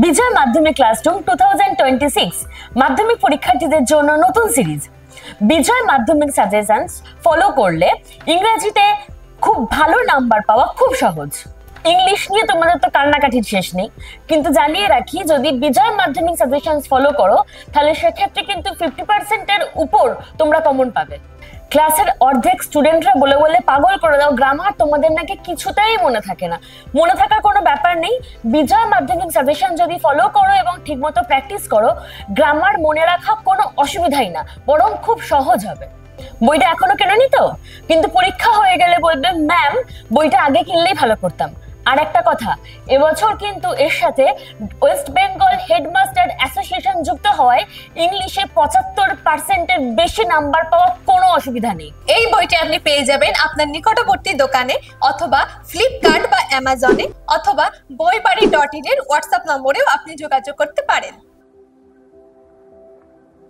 বিজয় মাধ্যমিক ক্লাসরুম 2026 মাধ্যমিক পরীক্ষার্থীদের জন্য নতুন সিরিজ। বিজয় মাধ্যমিক সাজেশনস ফলো করলে ইংরেজিতে খুব ভালো নাম্বার পাওয়া খুব সহজ। ইংলিশ নিয়ে তোমাদের তো কান্নাকাটির শেষ নেই, কিন্তু জানিয়ে রাখি যদি বিজয় মাধ্যমিক সাজেশনস ফলো করো তাহলে সেক্ষেত্রে কিন্তু 50% এর উপর তোমরা কমন পাবে। ক্লাসের অর্ধেক স্টুডেন্টরা বলে বলে পাগল করে দাও গ্রামার তোমাদের নাকি কিছুতেই মনে থাকে না। মনে থাকার কোনো ব্যাপার নেই, বিজয় মাধ্যমিক সাজেশন যদি ফলো করো এবং ঠিকমতো প্র্যাকটিস করো গ্রামার মনে রাখা কোনো অসুবিধাই না, বরং খুব সহজ হবে। বইটা এখনো কেননি তো, কিন্তু পরীক্ষা হয়ে গেলে বলবে ম্যাম বইটা আগে কিনলেই ভালো করতাম। আর একটা কথা, এবছর কিন্তু এর সাথে ওয়েস্ট বেঙ্গল হেডমাস্টার অ্যাসোসিয়েশন যুক্ত হওয়ায় ইংলিশে 75% এর বেশি নাম্বার পাওয়া কোনো অসুবিধা নেই। এই বইটি আপনি পেয়ে যাবেন আপনার নিকটবর্তী দোকানে অথবা ফ্লিপকার্ট বা অ্যামাজনে অথবা বইবাড়ি.in এর হোয়াটসঅ্যাপ নম্বরেও আপনি যোগাযোগ করতে পারেন।